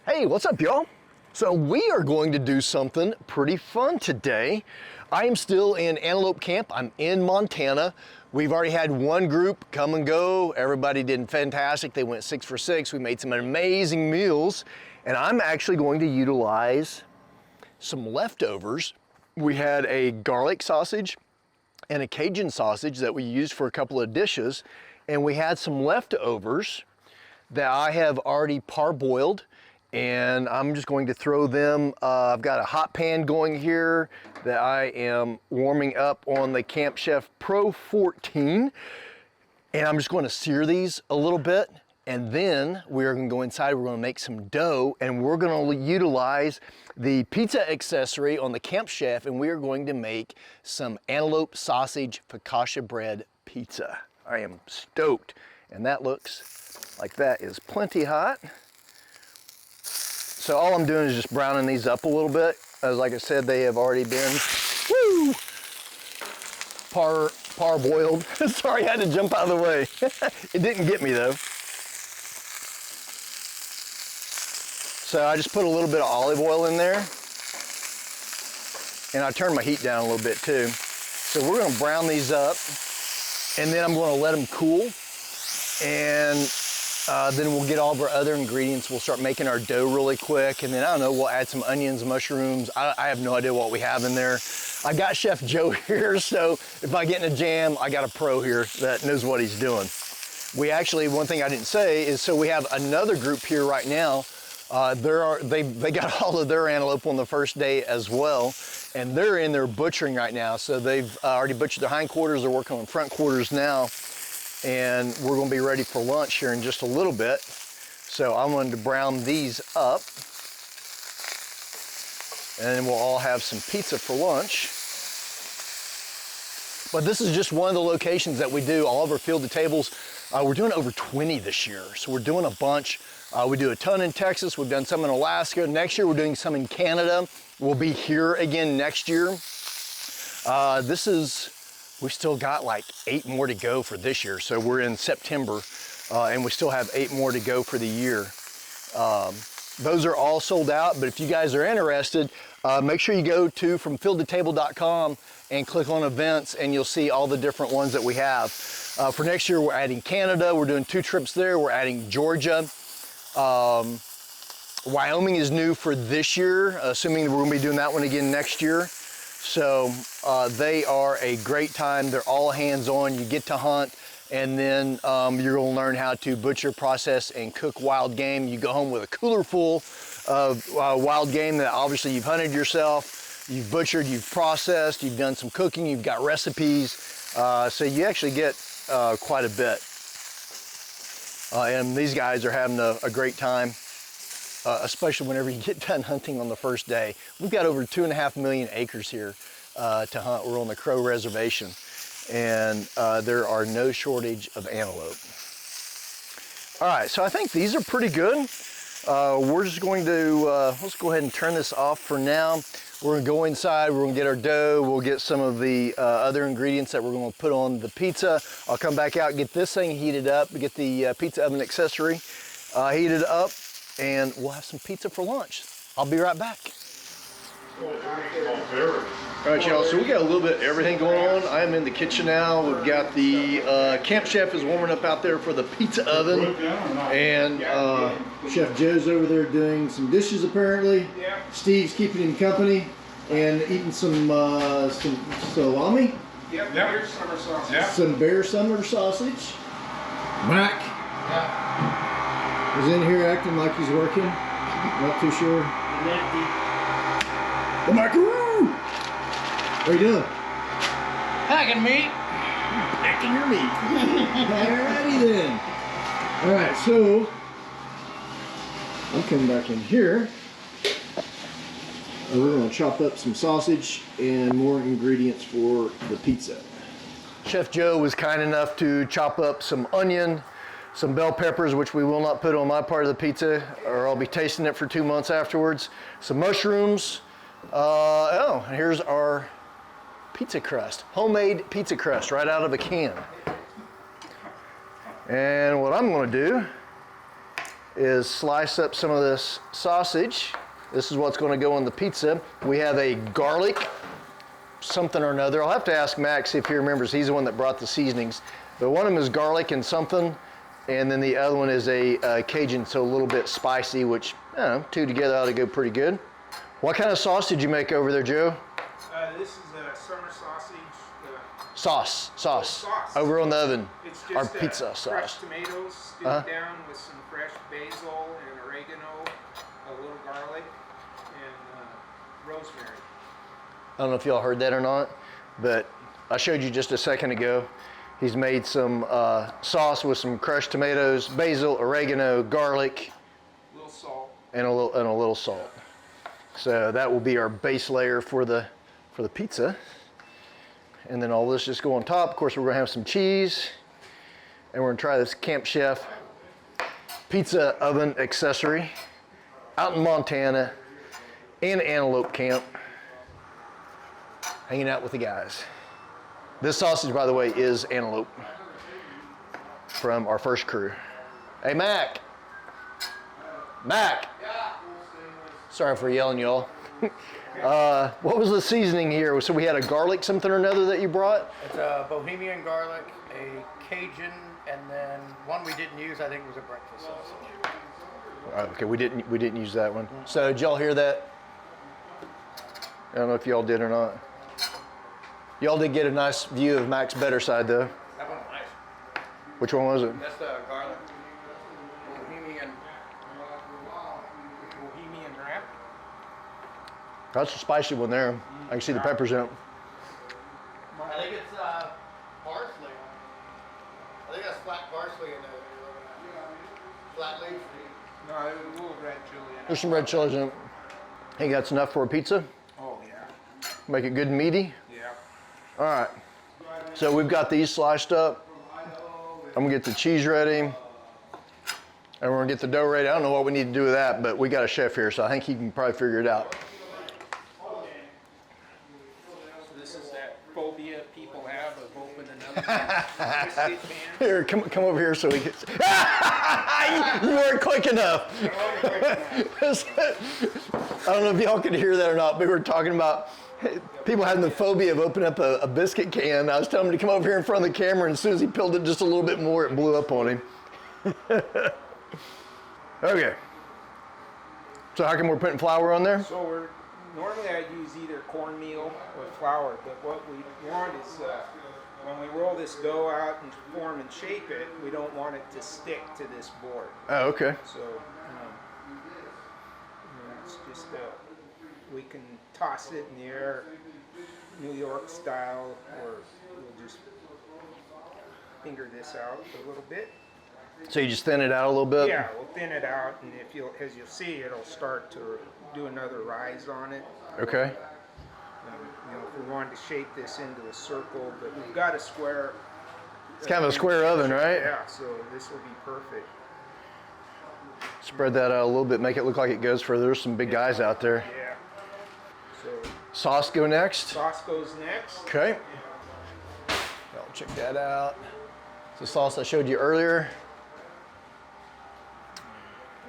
Hey, what's up, y'all? So we are going to do something pretty fun today. I am still in Antelope Camp. I'm in Montana. We've already had one group come and go. Everybody did fantastic. They went 6 for 6. We made some amazing meals. And I'm actually going to utilize some leftovers. We had a garlic sausage and a Cajun sausage that we used for a couple of dishes. And we had some leftovers that I have already parboiled, and I'm just going to throw them. I've got a hot pan going here that I am warming up on the Camp Chef Pro 14, and I'm just going to sear these a little bit, and then we're going to go inside. We're going to make some dough, and we're going to utilize the pizza accessory on the Camp Chef, and we are going to make some antelope sausage focaccia bread pizza. I am stoked, and that looks like that is plenty hot. So all I'm doing is just browning these up a little bit. As like I said, they have already been parboiled. Sorry, I had to jump out of the way. It didn't get me though. So I just put a little bit of olive oil in there, and I turned my heat down a little bit too. So we're gonna brown these up, and then I'm gonna let them cool, and then we'll get all of our other ingredients. We'll start making our dough really quick, and then I don't know, we'll add some onions, mushrooms. I have no idea what we have in there. I got Chef Joe here, so if I get in a jam, I got a pro here that knows what he's doing. We actually, one thing I didn't say is, so we have another group here right now. They got all of their antelope on the first day as well, and they're in there butchering right now. So they've already butchered their hindquarters. They're working on front quarters now. And we're going to be ready for lunch here in just a little bit. So I'm going to brown these up, and then we'll all have some pizza for lunch. But this is just one of the locations that we do all of our field to tables. We're doing over 20 this year, so we're doing a bunch. We do a ton in Texas. We've done some in Alaska. Next year we're doing some in Canada. We'll be here again next year. We've still got like 8 more to go for this year. So we're in September, and we still have 8 more to go for the year. Those are all sold out, but if you guys are interested, make sure you go to fromfieldtotable.com and click on events, and you'll see all the different ones that we have. For next year, we're adding Canada. We're doing 2 trips there. We're adding Georgia. Wyoming is new for this year, assuming we're gonna be doing that one again next year. So they are a great time. They're all hands-on. You get to hunt, and then you're going to learn how to butcher, process, and cook wild game. You go home with a cooler full of wild game that obviously you've hunted yourself, you've butchered, you've processed, you've done some cooking, you've got recipes. So you actually get quite a bit. And these guys are having a great time. Especially whenever you get done hunting on the first day. We've got over 2.5 million acres here to hunt. We're on the Crow Reservation, and there are no shortage of antelope. All right, so I think these are pretty good. We're just going to, let's go ahead and turn this off for now. We're gonna go inside, we're gonna get our dough, we'll get some of the other ingredients that we're gonna put on the pizza. I'll come back out, get this thing heated up, get the pizza oven accessory heated up, and we'll have some pizza for lunch. I'll be right back. All right, y'all, so we got a little bit of everything going on. I am in the kitchen now. We've got the Camp Chef is warming up out there for the pizza oven. And Chef Joe's over there doing some dishes apparently. Steve's keeping him company and eating some salami. Yep, bear summer sausage. Yep. Some bear summer sausage. Mac. Yeah. He's in here acting like he's working. Not too sure. The macaroon! What are you doing? Packing meat. Packing your meat. Alrighty then. Alright, so I'm coming back in here. And we're going to chop up some sausage and more ingredients for the pizza. Chef Joe was kind enough to chop up some onion, some bell peppers, which we will not put on my part of the pizza, or I'll be tasting it for 2 months afterwards. Some mushrooms. And here's our pizza crust, homemade pizza crust right out of a can. And what I'm gonna do is slice up some of this sausage. This is what's going to go on the pizza. We have a garlic something or another. I'll have to ask Max if he remembers. He's the one that brought the seasonings. But one of them is garlic and something, and then the other one is a Cajun, so a little bit spicy, which, I don't know, two together ought to go pretty good. What kind of sauce did you make over there, Joe? This is a summer sausage. Sauce. Over on the oven. It's Our just pizza sauce. fresh tomatoes stewed down with some fresh basil and oregano, a little garlic, and rosemary. I don't know if y'all heard that or not, but I showed you just a second ago. He's made some sauce with some crushed tomatoes, basil, oregano, garlic, A little salt. and a little salt. So that will be our base layer for the pizza. And then all this just go on top. Of course, we're gonna have some cheese, and we're gonna try this Camp Chef pizza oven accessory out in Montana in Antelope Camp, hanging out with the guys. This sausage, by the way, is Antelope from our first crew. Hey, Mac. Mac. Sorry for yelling, y'all. What was the seasoning here? So we had a garlic something or another that you brought? It's a Bohemian garlic, a Cajun, and then one we didn't use, I think, was a breakfast sausage. Okay, we didn't use that one. So did y'all hear that? I don't know if y'all did or not. Y'all did get a nice view of Mac's better side though. That one's nice. Which one was it? That's the garlic. Bohemian. Bohemian wrap. That's a spicy one there. I can see the peppers in it. I think it's parsley. I think that's flat parsley in there. Flat leaf. No, a little red chili in it. There's some red chilies in it. Think that's enough for a pizza? Oh, yeah. Make it good and meaty? Yeah. All right. So we've got these sliced up. I'm gonna get the cheese ready. And we're gonna get the dough ready. I don't know what we need to do with that, but we got a chef here, so I think he can probably figure it out. So this is that phobia people have of opening up biscuit pan. Here, come over here so we can. You weren't quick enough. I don't know if y'all could hear that or not, but we were talking about people having the phobia of opening up a biscuit can. I was telling him to come over here in front of the camera, and as soon as he peeled it just a little bit more, it blew up on him. Okay. So how come we're putting flour on there? So normally I use either cornmeal or flour, but what we want is when we roll this dough out and form and shape it, we don't want it to stick to this board. Oh, okay. So it's just we can toss it in the air, New York style, or we'll just finger this out a little bit. So you just thin it out a little bit? Yeah, we'll thin it out, and as you'll see, it'll start to do another rise on it. Okay. If we wanted to shape this into a circle, but we've got a square. It's kind of a square oven, right? Yeah, so this will be perfect. Spread that out a little bit, make it look like it goes further. There's some big guys out there. Yeah. So Sauce go next? sauce goes next. Okay. I'll check that out. It's the sauce I showed you earlier.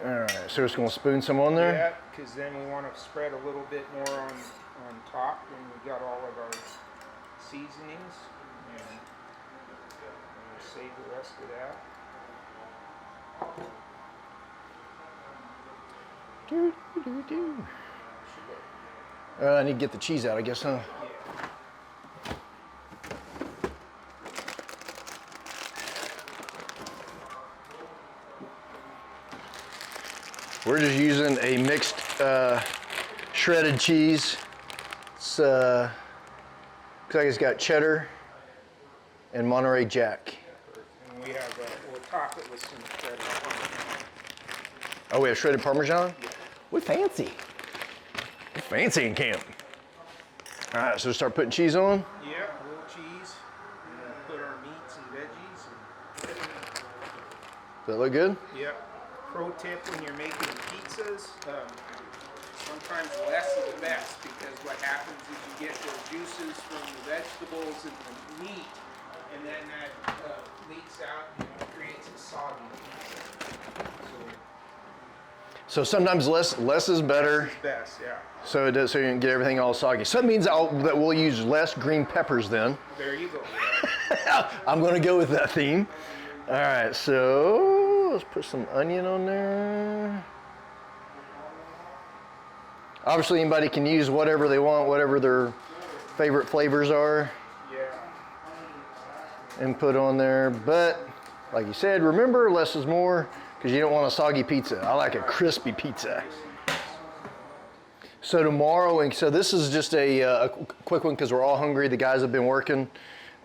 All right, so we're just gonna spoon some on there. Yeah, because then we want to spread a little bit more on top when we got all of our seasonings. And we'll save the rest of that. Do, do, do. I need to get the cheese out, I guess, huh? We're just using a mixed shredded cheese. It's looks like it's got cheddar and Monterey Jack. And we have, we'll top it with some shredded Parmesan. Oh, we have shredded Parmesan? We're fancy. We're fancy in camp. All right, so start putting cheese on. Yeah, a little cheese. And then put our meats and veggies. Does that look good? Yep. Pro tip when you're making pizzas, sometimes less is the best, because what happens is you get those juices from the vegetables and the meat, and then that leaks out and creates a soggy pizza. So So sometimes less is better. It's best, yeah. So it does, so you can get everything all soggy. So that means that we'll use less green peppers then. There you go. I'm gonna go with that theme. All right, so let's put some onion on there. Obviously anybody can use whatever they want, whatever their favorite flavors are. Yeah. And put on there, but like you said, remember less is more because you don't want a soggy pizza. I like a crispy pizza. So tomorrow, and so this is just a quick one because we're all hungry. The guys have been working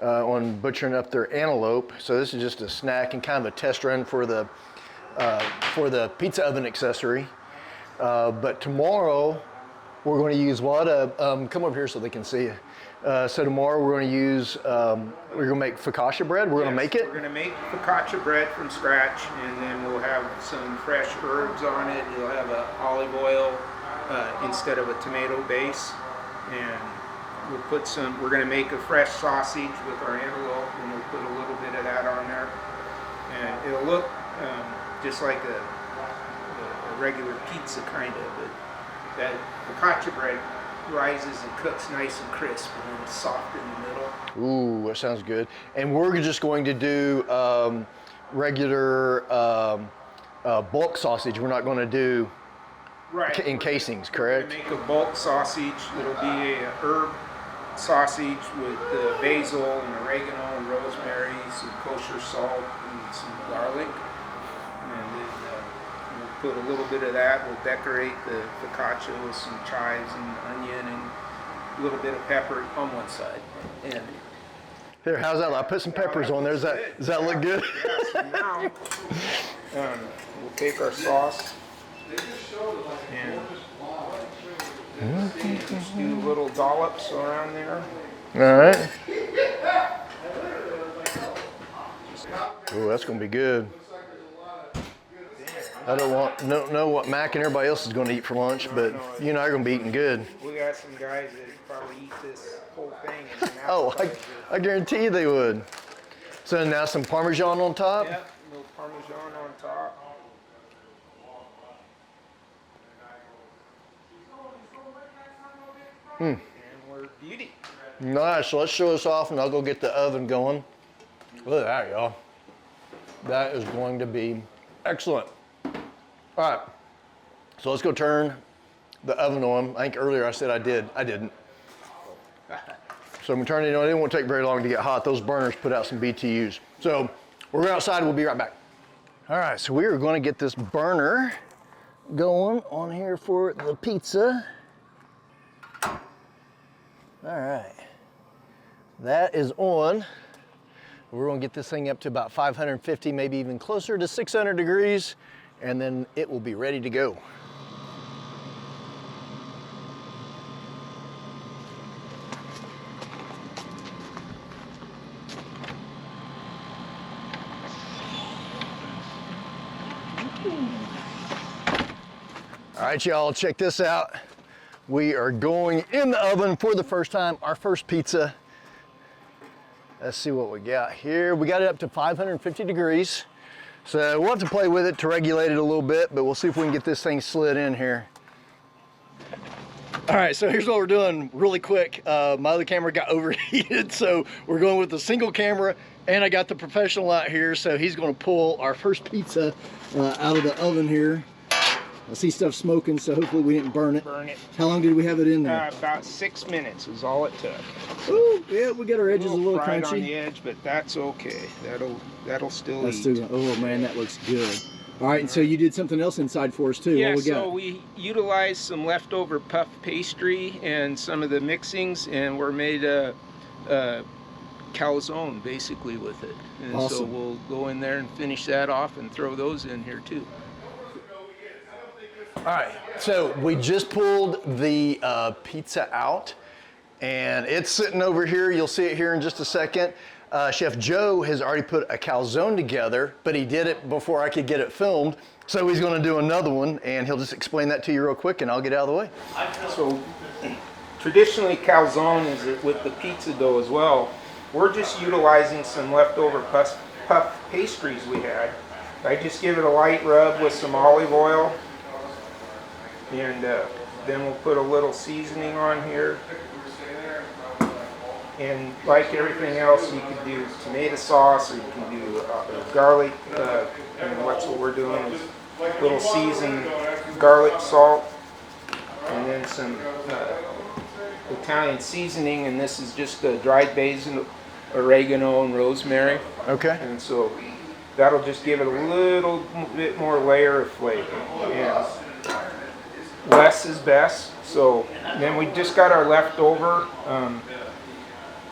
on butchering up their antelope. So this is just a snack and kind of a test run for the pizza oven accessory. But tomorrow we're going to use what? Come over here so they can see you. So tomorrow we're going to use, we're going to make focaccia bread. We're going to make it. We're going to make focaccia bread from scratch, and then we'll have some fresh herbs on it. You'll have olive oil instead of a tomato base, and we'll put some. We're going to make a fresh sausage with our antelope, and we'll put a little bit of that on there, and it'll look just like a regular pizza kind of. But that focaccia bread rises and cooks nice and crisp, and then it's soft in the middle. Ooh, that sounds good. And we're just going to do regular bulk sausage. We're not going to do in casings, correct? We're going to make a bulk sausage. It'll be a herb sausage with basil and oregano and rosemary, some kosher salt and some garlic. And then we'll put a little bit of that. We'll decorate the focaccia with some chives and onion and a little bit of pepper on one side. And here, how's that? I put some peppers on there. Does that look good? yeah, so now we'll take our sauce and just do little dollops around there. All right. Ooh, that's going to be good. I don't know what Mac and everybody else is going to eat for lunch, but you and I are going to be eating good. We got some guys that probably eat this whole thing. As an Oh, appetizer. I guarantee you they would. So now some Parmesan on top. Yep, a little Parmesan on top. And we're beauty. Nice. So let's show this off, and I'll go get the oven going. Look at that, y'all. That is going to be excellent. All right. So let's go turn the oven on. I think earlier I said I did. I didn't. So I'm turning it on. It won't take very long to get hot. Those burners put out some BTUs. So we're going outside. We'll be right back. All right. So we are going to get this burner going on here for the pizza. All right. That is on. We're going to get this thing up to about 550, maybe even closer to 600 degrees, and then it will be ready to go. All right, y'all, check this out. We are going in the oven for the first time, our first pizza. Let's see what we got here. We got it up to 550 degrees. So we'll have to play with it to regulate it a little bit, but we'll see if we can get this thing slid in here. All right, so here's what we're doing really quick. My other camera got overheated, so we're going with the single camera, and I got the professional out here, so he's gonna pull our first pizza out of the oven here. I see stuff smoking, so hopefully we didn't burn it. Burn it. How long did we have it in there? About 6 minutes is all it took. Ooh, yeah, we got our edges a little fried crunchy. on the edge, but that's okay. That'll still That's eat. still, oh man, that looks good. All right, and so you did something else inside for us too. Yeah, What we got? so we utilized some leftover puff pastry and some of the mixings, and we're made a calzone basically with it. And so Awesome. we'll go in there and finish that off and throw those in here too. All right, so we just pulled the pizza out, and it's sitting over here. You'll see it here in just a second. Chef Joe has already put a calzone together, but he did it before I could get it filmed. So he's gonna do another one, and he'll just explain that to you real quick, and I'll get out of the way. So traditionally calzone is with the pizza dough as well. We're just utilizing some leftover puff pastries we had. I just give it a light rub with some olive oil And then we'll put a little seasoning on here. And like everything else, you can do tomato sauce, or you can do garlic, and that's what we're doing, is little seasoned garlic salt, and then some Italian seasoning, and this is just dried basil, oregano, and rosemary. Okay. And so that'll just give it a little bit more layer of flavor. And less is best. So then we just got our leftover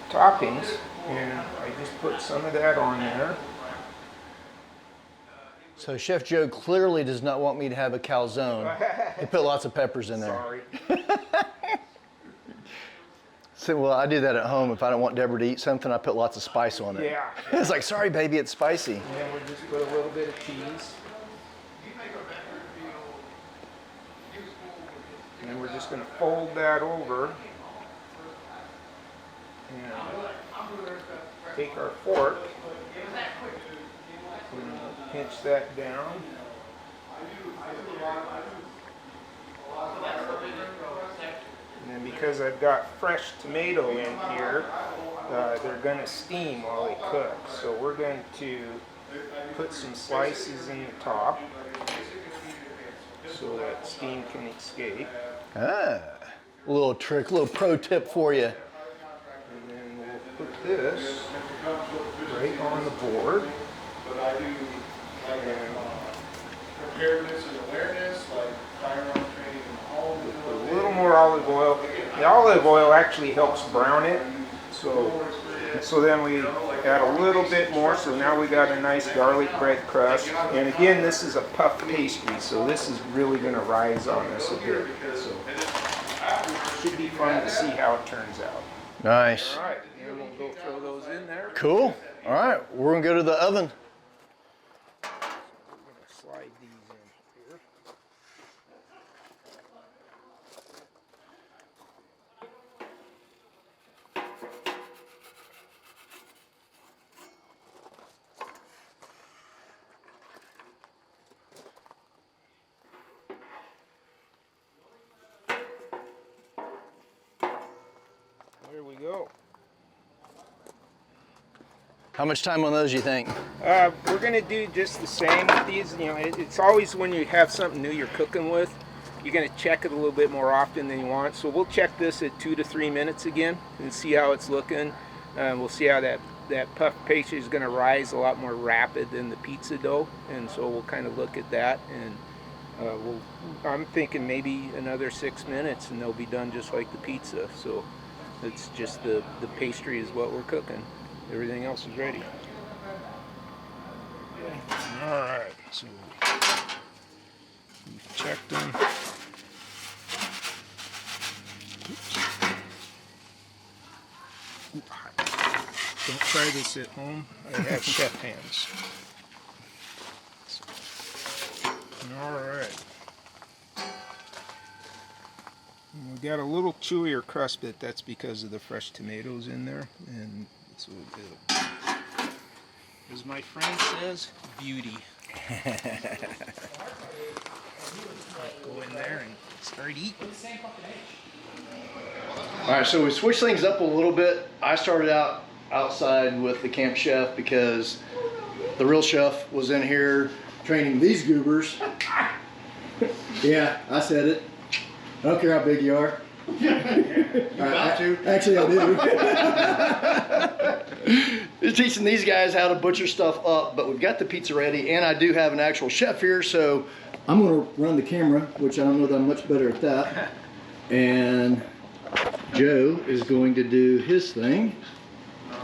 toppings, and I just put some of that on there. So Chef Joe clearly does not want me to have a calzone. He put lots of peppers in there. Sorry. So, well, I do that at home. If I don't want Deborah to eat something, I put lots of spice on it. Yeah. It's like, sorry, baby, it's spicy. And then we'll just put a little bit of cheese. And then we're just going to fold that over. And take our fork and pinch that down. And then because I've got fresh tomato in here, they're going to steam while they cook. So we're going to put some slices in the top so that steam can escape. Ah, a little trick, a little pro tip for you. And then we'll put this right on the board. And Preparedness and awareness, like firearm training in the home. a little more olive oil. The olive oil actually helps brown it. So then we add a little bit more. So now we got a nice garlic bread crust. And again, this is a puff pastry, so this is really going to rise on us a bit. So it should be fun to see how it turns out. Nice. All right, and we'll go throw those in there. Cool. All right, we're gonna go to the oven. I'm going to slide these in here. There we go. How much time on those, you think? We're going to do just the same with these. You know, it's always when you have something new you're cooking with, you're going to check it a little bit more often than you want. So we'll check this at 2 to 3 minutes again and see how it's looking. We'll see how that puff pastry is going to rise a lot more rapid than the pizza dough. And so we'll kind of look at that. And I'm thinking maybe another 6 minutes and they'll be done just like the pizza. So it's just the pastry is what we're cooking. Everything else is ready. All right, so we've checked them. Oops. Don't try this at home. I have chef hands. All right. We got a little chewier crust, but that's because of the fresh tomatoes in there, and that's what we do. As my friend says, beauty. Go in there and start eating. All right, so we switched things up a little bit. I started out outside with the camp chef because the real chef was in here training these goobers. Yeah, I said it. I don't care how big you are. Actually, I do. Teaching these guys how to butcher stuff up, but we've got the pizza ready, and I do have an actual chef here, so I'm going to run the camera, which I don't know that I'm much better at that. And Joe is going to do his thing. All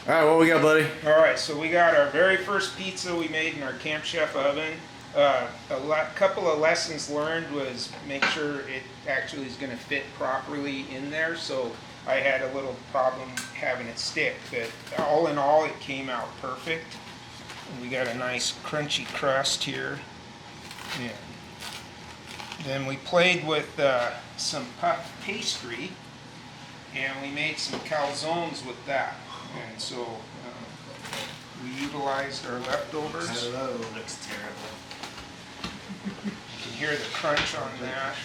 right, what we got, buddy? All right, so we got our very first pizza we made in our Camp Chef oven. A couple of lessons learned was make sure it actually is going to fit properly in there. So I had a little problem having it stick, but all in all, it came out perfect. And we got a nice crunchy crust here. And then we played with some puff pastry, and we made some calzones with that. And so we utilized our leftovers. Hello, looks terrible. hear the crunch on that.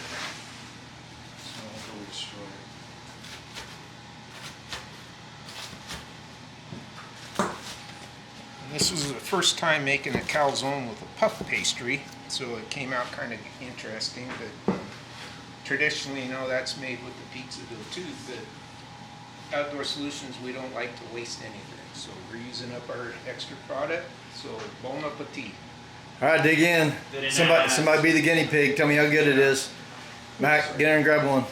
And this was the first time making a calzone with a puff pastry, so it came out kind of interesting. But traditionally, you know, that's made with the pizza dough too. But Outdoor Solutions, we don't like to waste anything, so we're using up our extra product. So bon appetit. All right, dig in. Somebody be the guinea pig. Tell me how good it is. Mac, get in there and grab one.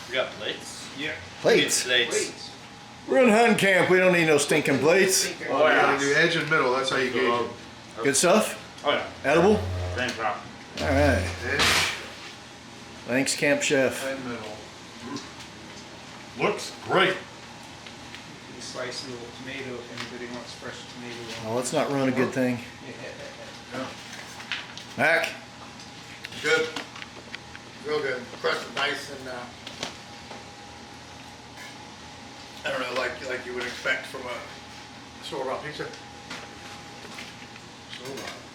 We got plates. Yeah. Plates. Plates. We're in hunting camp. We don't need no stinking plates. Oh, yeah. You do edge and middle, that's how you gauge it. Good stuff? Oh yeah. Edible? Same problem. All right. Edge Thanks, Camp Chef. and middle. Looks great. You slice a little tomato if anybody wants fresh tomato. Oh, let's not ruin a good thing. Yeah. Mac? Good. Real good. Crust is nice and I don't know, like you would expect from a store-bought pizza.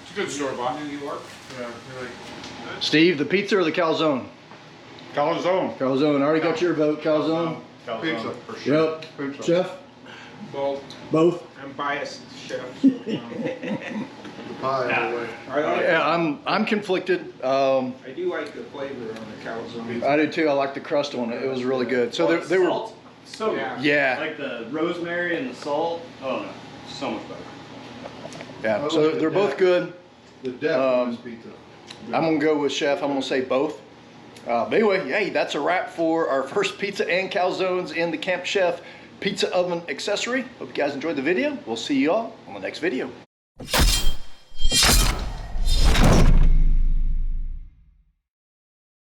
It's a good store bought. New York. Yeah, really. Steve, the pizza or the calzone? Calzone. Calzone. I already got your vote. Calzone? Pizza. For sure. Yep. Pizza. Chef? Both. Both? I'm biased, chef. Pie all the way. I like. Yeah, I'm conflicted. I do like the flavor on the calzone. I do too. I like the crust on it. It was really good. So they were. Salt? So Yeah. good. Yeah. Like the rosemary and the salt. Oh no, so much better. Yeah. So they're both good. The depth of this pizza. I'm gonna go with Chef. I'm gonna say both. But anyway, hey, that's a wrap for our first pizza and calzones in the Camp Chef pizza oven accessory. Hope you guys enjoyed the video. We'll see you all on the next video.